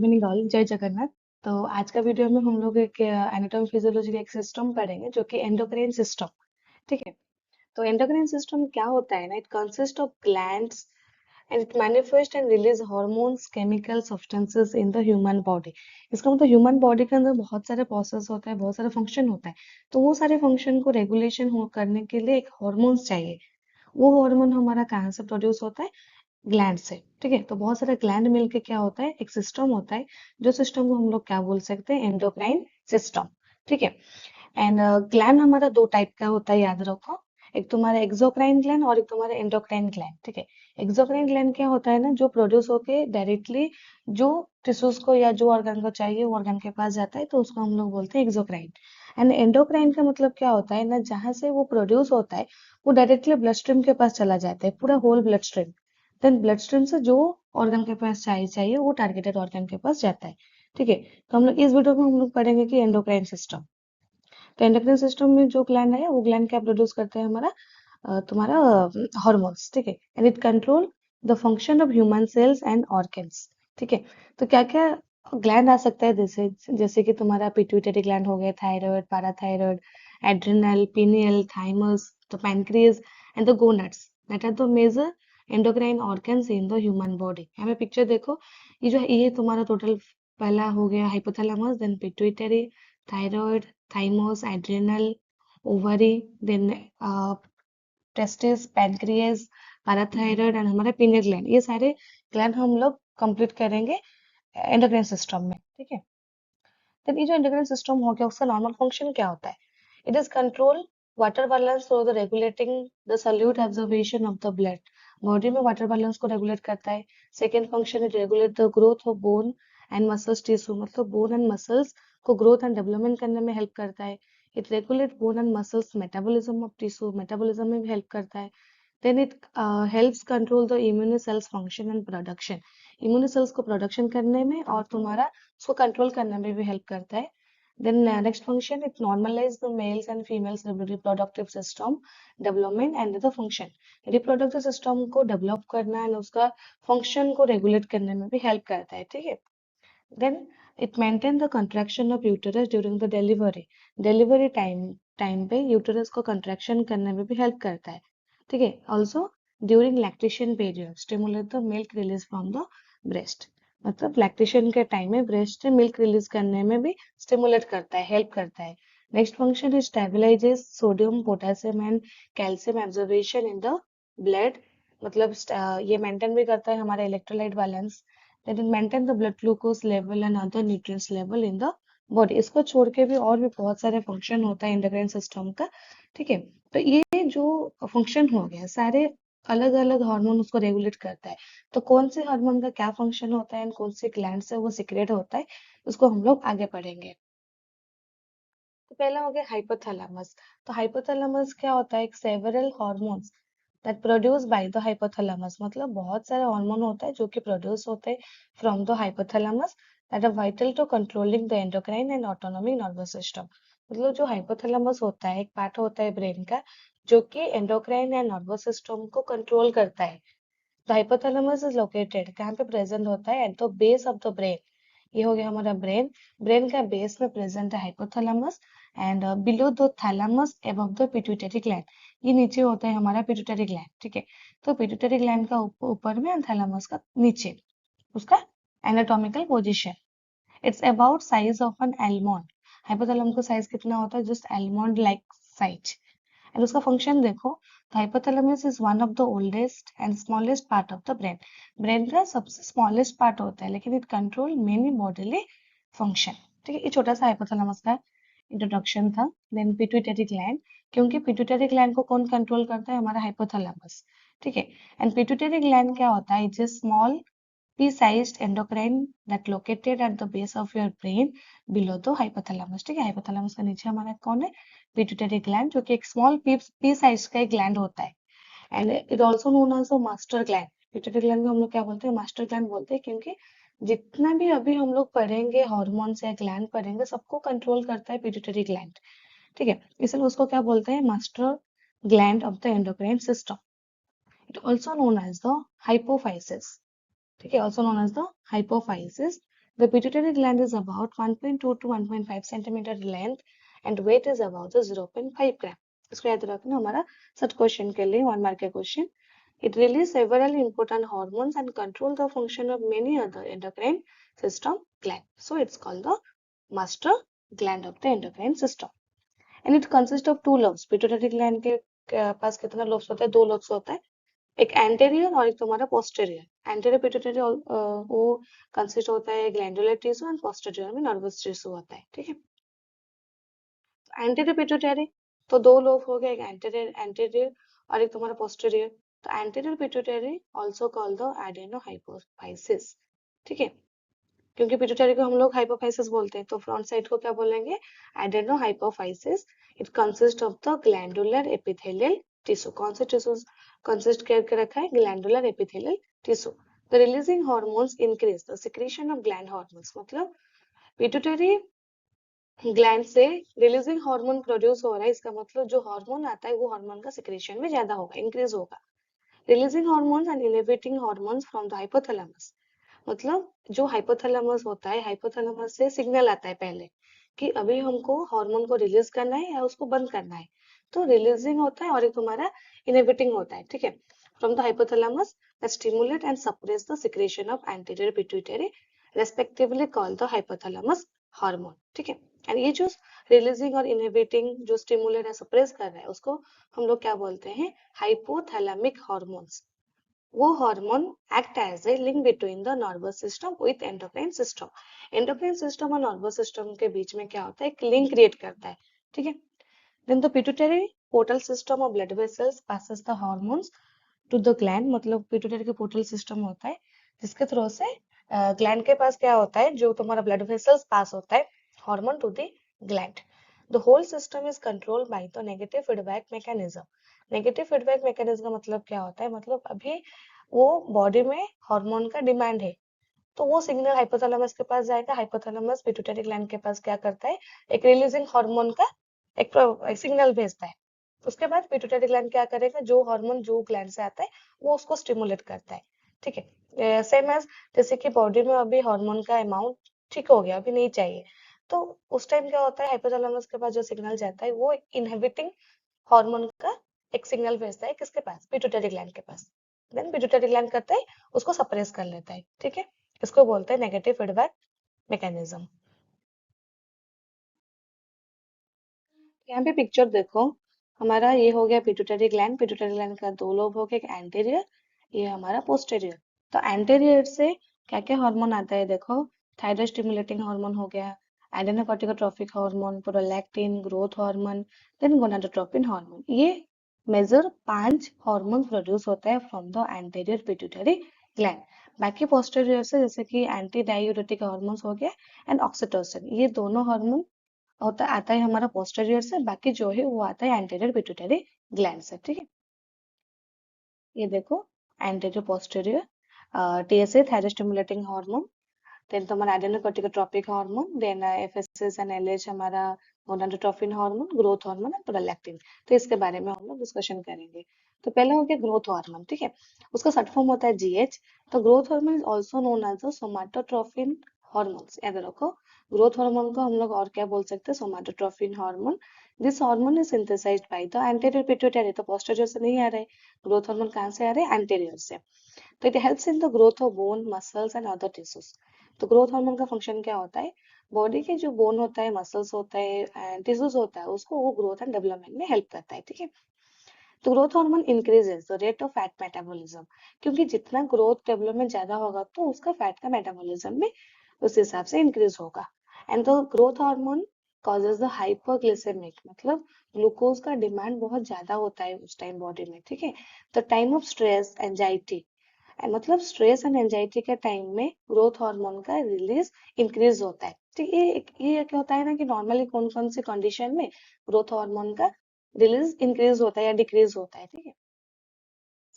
Evening all, जय जगन्नाथ। तो आज का वीडियो में हम लोग एक एनाटॉमी फिजियोलॉजी का एक सिस्टम पढ़ेंगे जो कि एंडोक्राइन सिस्टम। ठीक है। तो एंडोक्राइन सिस्टम क्या होता है ना, it consist of glands and it manifest and release hormones chemical substances in the human body. इसका मतलब ह्यूमन बॉडी के अंदर बहुत सारे प्रोसेस होता है, बहुत सारे फंक्शन होता है। तो वो सारे फंक्शन को रेगुलेशन करने के लिए एक हार्मोन्स चाहिए। वो हार्मोन हमारा कहाँ से प्रोड्यूस होता है? ग्लैंड से। ठीक है। तो बहुत सारे ग्लैंड मिलके क्या होता है, एक सिस्टम होता है। जो सिस्टम को हम लोग क्या बोल सकते हैं? Endocrine system. ठीक है। एंड ग्लैंड हमारा दो टाइप का होता है, याद रखो। एक तुम्हारा एक्सोक्राइन ग्लैंड और एक तुम्हारा एंडोक्राइन ग्लैंड। ठीक है। एक्सोक्राइन ग्लैंड क्या होता है ना, जो प्रोड्यूस होके डायरेक्टली जो टिश्यूज को या जो ऑर्गन को चाहिए वो ऑर्गन के पास जाता है, तो उसको हम लोग बोलते हैं एक्सोक्राइन। एंड एंडोक्राइन का मतलब क्या होता है ना, जहां से वो प्रोड्यूस होता है वो डायरेक्टली ब्लड स्ट्रीम के पास चला जाता है, पूरा whole blood stream. Then blood stream से जो ऑर्गन के पास चाहिए वो टारगेटेड ऑर्गन के पास जाता है। ठीक है। तो हम लोग इस वीडियो में हम लोग पढ़ेंगे कि एंडोक्राइन सिस्टम। तो एंडोक्राइन सिस्टम में जो ग्लैंड है वो ग्लैंड क्या प्रोड्यूस करते हैं? हमारा तुम्हारा हार्मोन्स। ठीक है। And it control the function of human cells and organs. ठीक है। तो क्या क्या ग्लैंड आ सकता है? जैसे जैसे कि तुम्हारा पिट्यूटरी ग्लैंड हो गया, thyroid, parathyroid, adrenal, pineal, thymus, the pancreas and the gonads that are the major endocrine organs in the human body. हमें पिक्चर देखो, ये जो है ये तुम्हारा टोटल पहला हो गया hypothalamus, then pituitary, thyroid, thymus, adrenal, ovary, then testis, pancreas, parathyroid and हमारा पीनियल ग्लैंड। ये सारे ग्लैंड हम लोग कंप्लीट करेंगे एंडोक्राइन सिस्टम में। ठीक है। तो ये जो एंडोक्राइन सिस्टम हो गया, उसका नॉर्मल फंक्शन क्या होता है? It is control water balance through the regulating the solute absorption of the blood. Body में वाटर बैलेंस को रेगुलेट करता है। Second function it regulate the growth of bone and muscles tissue, मतलब bone and muscles को growth and development करने में help करता है। It regulate bone and muscles metabolism of tissue, metabolism में भी हेल्प करता है। then it helps control the immune cells function and production। immune cells को प्रोडक्शन करने में और तुम्हारा उसको कंट्रोल करने में भी हेल्प करता है। then next function it normalize the males and females reproductive system development and the function। reproductive system को डेवलप करना एंड उसका फंक्शन को रेगुलेट करने में भी हेल्प करता है। ठीक है। then it maintain the contraction of uterus during the delivery time पे यूटरस को कंट्रैक्शन करने में भी हेल्प करता है। ठीक है। Also during lactation period stimulate the milk release from the breast, मतलब लैक्टेशन के टाइम में ब्रेस्ट से मिल्क रिलीज करने में भी स्टिमुलेट करता है, हेल्प करता है। Next function is stabilises sodium potassium and calcium absorption in the blood, मतलब ये मेंटेन भी करता है हमारा electrolyte balance. That is maintain the blood glucose level and other nutrients level in the body. इसको छोड़ के भी और भी बहुत सारे फंक्शन होता है एंडोक्राइन सिस्टम का। ठीक है। तो ये जो फंक्शन हो गया, सारे अलग अलग हार्मोन उसको रेगुलेट करता है। तो कौन से हार्मोन का क्या फंक्शन होता है एंड कौन से ग्लैंड से वो सिक्रेट होता है, उसको हम लोग आगे पढ़ेंगे। तो पहला हो गया हाइपोथैलेमस। तो हाइपोथैलेमस क्या होता है? एक several hormones that produce by the hypothalamus, मतलब बहुत सारे हार्मोन होता है जो कि प्रोड्यूस होते हैं from the hypothalamus that are vital to controlling the endocrine and autonomic nervous system. मतलब जो हाइपोथैलेमस होता है, एक पार्ट होता है ब्रेन का जो कि एंडोक्राइन एंड नर्वस सिस्टम को कंट्रोल करता है। द हाइपोथैलेमस इज लोकेटेड कहाँ पे प्रेजेंट होता है? At the base of the brain. ये हो गया हमारा ब्रेन। ब्रेन का बेस में प्रेजेंट है hypothalamus and below the thalamus above the pituitary gland. ये नीचे होता है हमारा पिट्यूटरी ग्लैंड। ठीक है। तो पिट्यूटरी ग्लैंड का ऊपर में और थैलेमस का नीचे, उसका anatomical position. It's about size of an almond. Hypothalamus का साइज कितना होता है? Just almond like size. And उसका फंक्शन देखो, hypothalamus is one of the oldest and smallest part of the brain. Brain का सबसे स्मॉलेस्ट पार्ट होता है लेकिन it control many bodily function. ठीक है। ये छोटा सा हाइपोथैलेमस का इंट्रोडक्शन था। देन पिट्यूटरी ग्लैंड, क्योंकि पिट्यूटरी ग्लैंड को कौन कंट्रोल करता है? हमारा हाइपोथैलेमस। ठीक है। एंड पिट्यूटरी ग्लैंड क्या होता है? It's a small pea-sized endocrine that located at the base of your brain below the hypothalamus। ठीक है। हाइपोथैलेमस के नीचे हमारा कौन है? पिट्यूटरी ग्लैंड, जो कि एक स्मॉल पी साइज का एक ग्लैंड होता है। And it also known as a master gland. Pituitary gland को हम लोग क्या बोलते हैं? मास्टर ग्लैंड बोलते हैं, क्योंकि जितना भी अभी हम लोग पढ़ेंगे हार्मोन्स या ग्लैंड पढ़ेंगे, सबको कंट्रोल करता है पिट्यूटरी ग्लैंड। ठीक है। इसलिए उसको क्या बोलते हैं? Master gland of the endocrine system. It also known as the hypophysis. ठीक है। Also known as the hypophysis. The pituitary gland is about 1.2 to 1.5 centimeter length and weight is about 0.5 gram. इसको याद रखना हमारा सच क्वेश्चन के लिए 1 mark का question. It releases several important hormones and control the function of many other endocrine system gland. So it's called the master gland of the endocrine system. And it consists of two lobes. Pituitary gland के पास कितना lobes होता है? 2 lobes होता है. एक anterior और एक तुम्हारा पोस्टेरियर. एंटेरियर पिट्यूटरी वो कंसिस्ट होता है ग्लैंडुलर टिश्यू एंड पोस्टेरियर में नर्वस टिश्यू होता है. ठीक है. एंटेरियर पिट्यूटरी तो 2 लोब हो गए, एक एंटेरियर और एक तुम्हारा पोस्टेरियर. तो anterior pituitary also called the adenohypophysis. ठीक है, क्योंकि पिट्यूटरी को हम लोग हाइपोफाइसिस बोलते हैं, तो फ्रंट साइड को क्या बोलेंगे? Adenohypophysis. It consist of the glandular epithelial tissue. कौन से टिश्यू कंसिस्ट करके रखा है? Glandular epithelial tissue. The releasing hormones increase the secretion of gland hormones. मतलब पिट्यूटरी ग्लैंड से रिलीजिंग हार्मोन प्रोड्यूस हो रहा है, इसका मतलब जो हार्मोन आता है वो हार्मोन का सिक्रेशन में ज्यादा होगा, इंक्रीज होगा. Releasing hormones and inhibiting hormones from the hypothalamus. मतलब जो हाइपोथैलेमस होता है, हाइपोथैलेमस से सिग्नल आता है पहले कि अभी हमको हार्मोन को रिलीज करना है या उसको बंद करना है. तो रिलीजिंग होता है और एक तुम्हारा इनहिबिटिंग होता है. ठीक है, from the hypothalamus that stimulate and suppress the secretion of anterior pituitary respectively called the hypothalamus hormone. ठीक है, एंड ये जो रिलीजिंग और इनहिबिटिंग जो स्टिमुलेट या सप्रेस कर रहा है उसको हम लोग क्या बोलते हैं? Hypothalamic hormones. वो hormone act as a link between the nervous system with endocrine system. Endocrine system और नर्वस सिस्टम के बीच में क्या होता है? एक लिंक क्रिएट करता है. ठीक है. Then the pituitary portal system of blood vessels passes the hormones to the gland. मतलब पिट्यूटरी के पोर्टल सिस्टम होता है जिसके थ्रू से ग्लैंड के पास क्या होता है? जो तुम्हारा ब्लड वेसल्स पास होता है hormone to the gland. The whole system is controlled by the negative feedback mechanism. Negative feedback mechanism का मतलब क्या होता है? मतलब अभी वो बॉडी में हार्मोन का डिमांड है तो वो सिग्नल हाइपोथैलेमस के पास जाएगा. हाइपोथैलेमस पिट्यूटरी ग्लैंड के पास क्या करता है? एक रिलीजिंग हार्मोन का एक सिग्नल भेजता है. उसके बाद पिट्यूटरी ग्लैंड क्या करेगा? जो हार्मोन जो ग्लैंड से आता है वो उसको स्टिमुलेट करता है. ठीक है, सेम एज जैसे कि बॉडी में अभी हार्मोन का अमाउंट ठीक हो गया, अभी नहीं चाहिए, तो उस टाइम क्या होता है? हाइपोथैलेमस के पास जो सिग्नल जाता है वो इनहिबिटिंग हार्मोन का एक सिग्नल भेजता है. किसके पास? पिट्यूटरी ग्लैंड के पास. देन पिट्यूटरी ग्लैंड करता है उसको सप्रेस कर लेता है. ठीक है, इसको बोलते हैं नेगेटिव फीडबैक मैकेनिज्म. यहाँ पे पिक्चर देखो, हमारा ये हो गया पिट्यूटरी ग्लैंड. पिट्यूटरी ग्लैंड का 2 लोब हो गए, एक एंटीरियर, ये हमारा पोस्टेरियर. तो एंटीरियर से क्या क्या हार्मोन आता है देखो. थायराइड स्टिमुलेटिंग हार्मोन हो गया, adenocorticotropic hormone, prolactin, growth hormone, then gonadotropin hormone. ये मेजर 5 हार्मोन प्रोड्यूस होता है from the anterior pituitary gland. बाकी पोस्टेरियर से जैसे कि एंटी डायूरेटिक हार्मोन्स हो गया एंड ऑक्सीटोसिन, ये दोनों हार्मोन होता आता है हमारा पोस्टेरियर से. बाकी जो है वो आता है एंटीरियर पिट्यूटरी ग्लैंड से. ठीक है, ये देखो anterior posterior, TSA thyroid stimulating hormone, then तुम्हारा adenocorticotropic hormone, then FSS and LH हमारा gonadotropin hormone, growth hormone and prolactin. तो इसके बारे में हम लोग डिस्कशन करेंगे. तो पहला हो गया ग्रोथ हार्मोन. ठीक है, उसका शॉर्ट फॉर्म होता है जीएच. तो growth hormone is also known as the somatotropin hormones. याद रखो, ग्रोथ हार्मोन को हम लोग और क्या बोल सकते हैं? Somatotropin hormone. This hormone is synthesized by the anterior pituitary. तो पोस्टेरियर से नहीं आ रहा है, ग्रोथ हार्मोन कहाँ से आ रहे हैं? एंटीरियर से. तो it helps in the growth of bone, muscles and other tissues. तो ग्रोथ हार्मोन का फंक्शन क्या होता है? बॉडी के जो बोन होता है, मसल्स होता है, टिश्यूज होता है, उसको वो ग्रोथ एंड डेवलपमेंट में हेल्प करता है. ठीक है, तो growth hormone increases the rate of fat metabolism. क्योंकि जितना ग्रोथ डेवलपमेंट ज्यादा होगा तो उसका फैट का मेटाबॉलिज्म भी उस हिसाब से इंक्रीज होगा. And the growth hormone causes the hyperglycaemic. मतलब ग्लूकोज का डिमांड बहुत ज्यादा होता है उस टाइम बॉडी में. ठीक है, the time of stress anxiety, मतलब स्ट्रेस एंड एंजाइटी के टाइम में ग्रोथ हार्मोन का रिलीज इंक्रीज होता है. ठीक है, ये क्या होता है ना कि नॉर्मली कौन कौन सी कंडीशन में ग्रोथ हार्मोन का रिलीज इंक्रीज होता है या डिक्रीज होता है. ठीक है,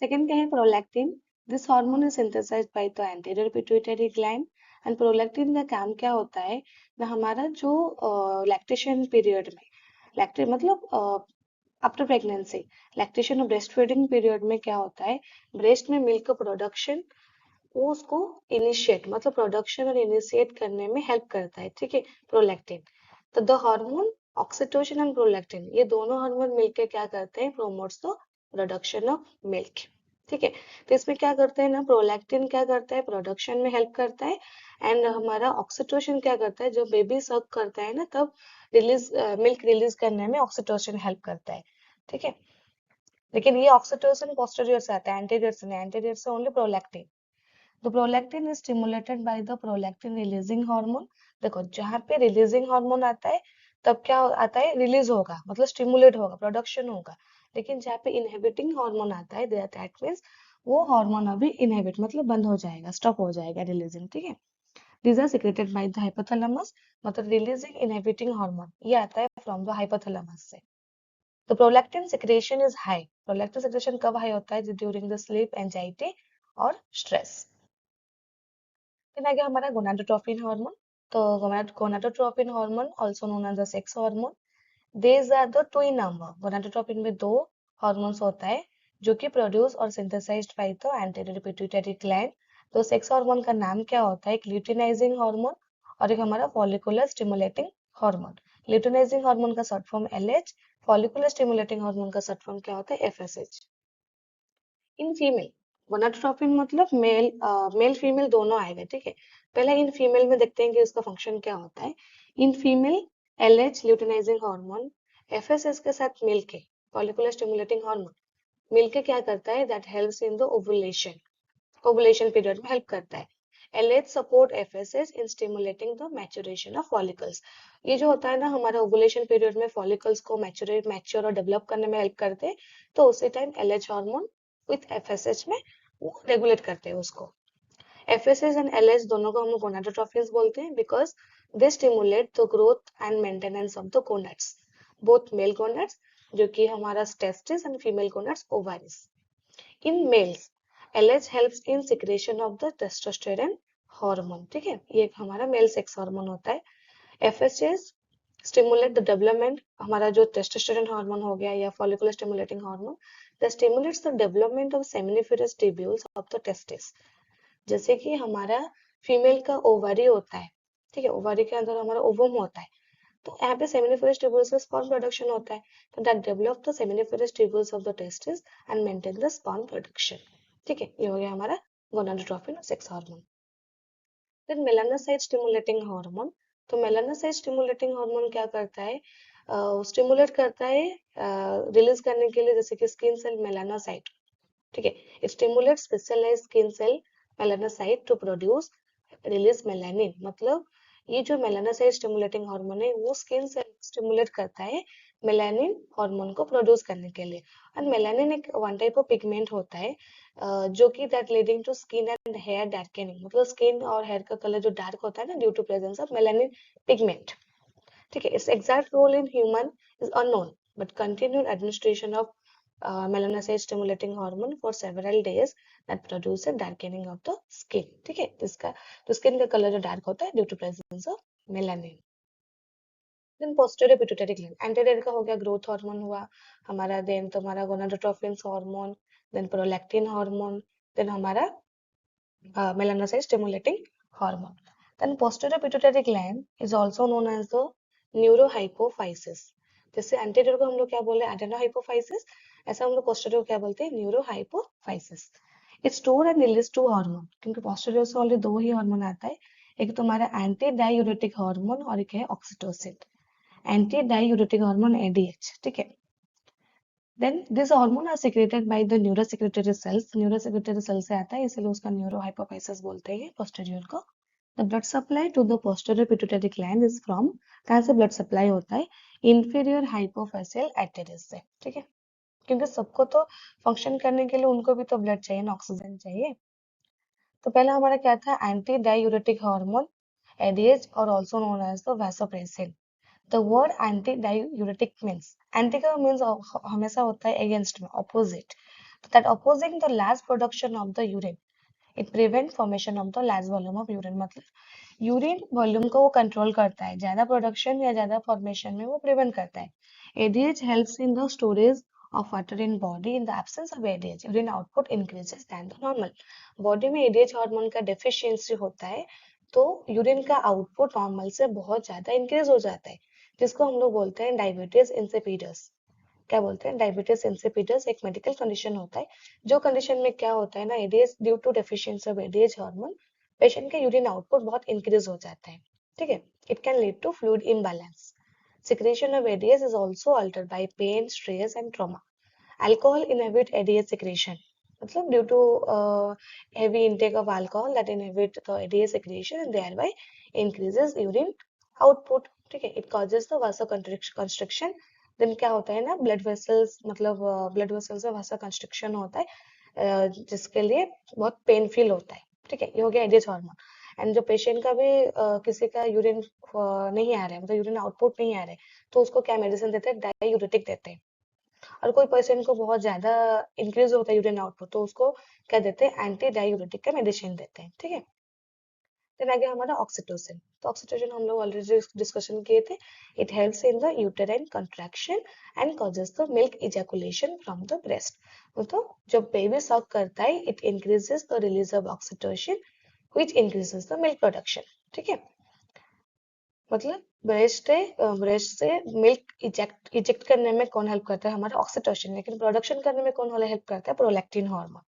सेकंड क्या है? Prolactin. This hormone is synthesized by the anterior pituitary gland. And prolactin का काम क्या होता है ना, हमारा जो लैक्टेशन पीरियड में, लैक्टे मतलब आफ्टर प्रेगनेंसी, लैक्टेशन और ब्रेस्ट फीडिंग पीरियड में क्या होता है? ब्रेस्ट में मिल्क प्रोडक्शन वो उसको इनिशिएट मतलब प्रोडक्शन और इनिशिएट करने में हेल्प करता है, ठीक है, प्रोलैक्टिन। तो the hormone oxytocin and prolactin ये दोनों हार्मोन मिलकर क्या करते हैं, promotes the production of milk, ठीक है। तो इसमें क्या करते हैं ना, प्रोलैक्टिन क्या करता है, प्रोडक्शन में हेल्प करता है, एंड हमारा ऑक्सीटोसिन क्या करता है, जो बेबी सक करता है ना तब रिलीज मिल्क रिलीज करने में ऑक्सीटोसिन हेल्प करता है, ठीक है। लेकिन ये ऑक्सीटोसिन पोस्टीरियर से आता है, एंटीरियर से नहीं, एंटीरियर से ओनली प्रोलैक्टिन। तो prolactin is stimulated by the prolactin releasing hormone. देखो जहाँ पे रिलीजिंग हार्मोन आता है तब क्या आता है, रिलीज होगा मतलब स्टिमुलेट होगा, प्रोडक्शन होगा। लेकिन जहाँ पे इनहिबिटिंग हार्मोन आता है दैट मीन्स वो हार्मोन अभी इनहिबिट मतलब बंद हो जाएगा, स्टॉप हो जाएगा रिलीजिंग, ठीक है। These are secreted by the hypothalamus, मतलब रिलीजिंग इनहिबिटिंग हार्मोन ये आता है फ्रॉम द हाइपोथैलेमस से। तो prolactin secretion is high, prolactin secretion कब हाई होता है, ड्यूरिंग द स्लीप, एंजाइटी और स्ट्रेस। फिर आ गया हमारा गोनाडोट्रोपिन हार्मोन। तो gonadotropin hormone also known as the sex hormone. These are the twin number, gonadotropin में दो हार्मोन्स होता है जो कि प्रोड्यूस और synthesized by the anterior pituitary gland. तो सेक्स हार्मोन का नाम क्या होता है, एक ल्यूटिनाइजिंग हार्मोन और एक हमारा follicular stimulating hormone. Luteinizing hormone का short form LH, follicular stimulating hormone का शॉर्ट फॉर्म क्या होता है, एफएसएच। इन फीमेल गोनाडोट्रोपिन मतलब मेल फीमेल दोनों आएगा, ठीक है। पहले इन फीमेल में देखते हैं कि उसका फंक्शन क्या होता है। In female LH luteinizing hormone FSS के साथ मिलके, फॉलिकुलर स्टिमुलेटिंग हार्मोन मिलके क्या करता है, that helps in the ovulation, ovulation period में हेल्प करता है। LH support FSS in stimulating the maturation of follicles. ये जो होता है ना हमारा ओवुलेशन पीरियड में फॉलिकल्स को मैच्योर और डेवलप करने में हेल्प करते हैं, तो उसी time LH hormone with FSH में वो रेगुलेट करते हैं उसको। एफएसएच एंड एलएच दोनों को हम लोग गोनाडोट्रोपिन्स बोलते हैं because they stimulate the growth and maintenance of the gonads, both male gonads जो कि हमारा testis and female gonads ovaries. In males LH helps in secretion of the testosterone hormone, ठीक है, ये हमारा मेल सेक्स हार्मोन होता है। FSH stimulate the development, हमारा जो टेस्टोस्टेरोन हार्मोन हो गया या follicular stimulating hormone, the stimulates the development of seminiferous tubules of the testis. जैसे कि हमारा फीमेल का ओवरी होता है, ठीक है, ओवरी के अंदर हमारा ओवम होता है, तो यहाँ पे सेमिनिफेरस ट्यूब्यूल्स में स्पर्म प्रोडक्शन होता है, तो that develop the seminiferous tubules of the testis and maintain the sperm production, ठीक है। ये हो गया हमारा गोनाडोट्रोपिन सेक्स हार्मोन। फिर मेलानोसाइट स्टिमुलेटिंग हार्मोन। तो मेलानोसाइट स्टिमुलेटिंग हार्मोन क्या करता है, स्टिमुलेट करता है रिलीज करने के लिए, जैसे कि स्किन सेल मेलानोसाइट, ठीक है। It stimulate specialized skin cell melanocyte to produce release melanin, मतलब ये जो मेलानोसाइट स्टिमुलेटिंग हार्मोन है वो स्किन सेल स्टिमुलेट करता है मेलानिन हार्मोन को प्रोड्यूस करने के लिए। और मेलानिन एक वन टाइप ऑफ पिगमेंट होता है जो कि that leading to skin and hair darkening, मतलब स्किन और हेयर का कलर जो डार्क होता है ना due to presence of melanin pigment, ठीक है। Its exact role in human is unknown, but continued administration of melanocyte stimulating hormone for several days that produce a darkening of the skin, ठीक है। तो इसका तो स्किन का colour जो dark होता है due to presence of melanin. Then posterior pituitary gland, anterior का हो गया ग्रोथ हार्मोन हुआ हमारा, देन तुम्हारा gonadotropin hormone, then prolactin hormone, then हमारा melanocyte stimulating hormone. Then posterior pituitary gland is also known as the neurohypophysis. जैसे anterior को हम लोग क्या बोले, adenohypophysis, ऐसा हम लोग posterior को क्या बोलते हैं, neurohypophysis. It store and release two hormone, क्योंकि posterior से only दो ही हार्मोन आता है, एक तुम्हारा एंटी डायूरेटिक हार्मोन और एक है oxytocin, anti diuretic hormone ADH, ठीक है। Then this hormone are secreted by the neurosecretory cells, neurosecretory cell से आता है इसलिए उसका neurohypophysis बोलते हैं posterior को। The blood supply to the posterior pituitary gland is from, कहाँ से blood supply होता है, inferior hypophyseal arteries से, ठीक है, क्योंकि सबको तो function करने के लिए उनको भी तो blood चाहिए ना, ऑक्सीजन चाहिए। तो पहला हमारा क्या था, एंटी डायूरेटिक हार्मोन एडीएच और also known as the vasopressin. The word anti-diuretic means, anti का means हमेशा होता है against में, opposite. That opposing the large production of the urine, it prevent formation of the large volume of urine, मतलब urine volume को वो control करता है, ज्यादा प्रोडक्शन या ज्यादा फॉर्मेशन में वो प्रिवेंट करता है। ADH helps in the storage of water in body in the absence of ADH, urine output increases than the normal. Body में ADH हार्मोन का डेफिशिएंसी होता है तो यूरिन का आउटपुट नॉर्मल से बहुत ज्यादा इंक्रीज हो जाता है, जिसको हम लोग बोलते हैं डायबिटीज इंसिपिडस। क्या बोलते हैं? डायबिटीज इंसिपिडस एक मेडिकल कंडीशन होता है, जो कंडीशन में क्या होता है ना, ADH due to deficiency of ADH hormone patient का यूरिन आउटपुट बहुत इंक्रीज हो जाता है। ठीक है, it can lead to fluid imbalance. Secretion of ADH is also altered by pain, stress, and trauma. Alcohol inhibit ADH secretion. मतलब due to heavy intake of alcohol that inhibit the ADH secretion and thereby increases urine output. ठीक है, it causes the vasoconstriction. then क्या होता है ना, blood vessels मतलब blood vessels में vasoconstriction होता है, जिसके लिए बहुत पेन फील होता है। ठीक है, ये हो गया एडीएच हार्मोन। एंड जो पेशेंट का भी किसी का यूरिन नहीं आ रहा है, मतलब यूरिन आउटपुट नहीं आ रहा है, तो उसको क्या मेडिसिन देते हैं? डायूरेटिक देते हैं। और कोई पेशेंट को बहुत ज्यादा इंक्रीज होता है यूरिन आउटपुट, तो उसको क्या देते हैं? एंटी डायूरेटिक का मेडिसिन देते हैं। ठीक है, देन आ गया हमारा ऑक्सीटोसिन। तो ऑक्सीटोसिन हम लोग ऑलरेडी डिस्कशन किए थे। It helps in the uterine contraction and causes the milk ejaculation from the breast. मतलब जब बेबी सक करता है, it increases the release of oxytocin which increases the milk production. ठीक है, मतलब ब्रेस्ट से मिल्क इजेक्ट करने में कौन हेल्प करता है? हमारा ऑक्सीटोसिन। लेकिन प्रोडक्शन करने में कौन वाला हेल्प करता है? Prolactin hormone.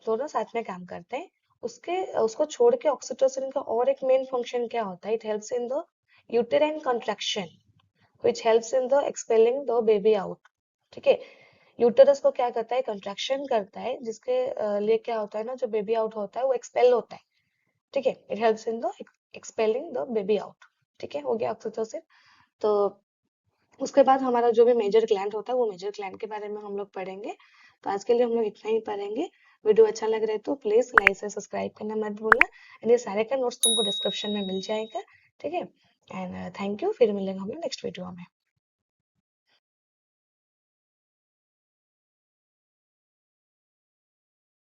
दोनों साथ में काम करते हैं। उसको छोड़ के ऑक्सीटोसिन का और एक मेन फंक्शन क्या होता है? It helps in the uterine contraction which helps in the expelling the baby out. ठीक है, यूटेरस को क्या करता है? कंट्रैक्शन करता है, जिसके लिए क्या होता है ना, जो बेबी आउट होता है वो एक्सपेल होता है। ठीक है, it helps in the expelling the baby out. ठीक है, हो गया ऑक्सीटोसिन। तो उसके बाद हमारा जो भी मेजर ग्लैंड होता है, वो मेजर ग्लैंड के बारे में हम लोग पढ़ेंगे। तो आज के लिए हम लोग इतना ही पढ़ेंगे। वीडियो अच्छा लग रहा है तो प्लीज लाइक से सब्सक्राइब करना मत भूलना। एंड ये सारे का नोट्स तुमको डिस्क्रिप्शन में मिल जाएगा। ठीक है, एंड थैंक यू। फिर मिलेंगे हम लोग नेक्स्ट वीडियो में।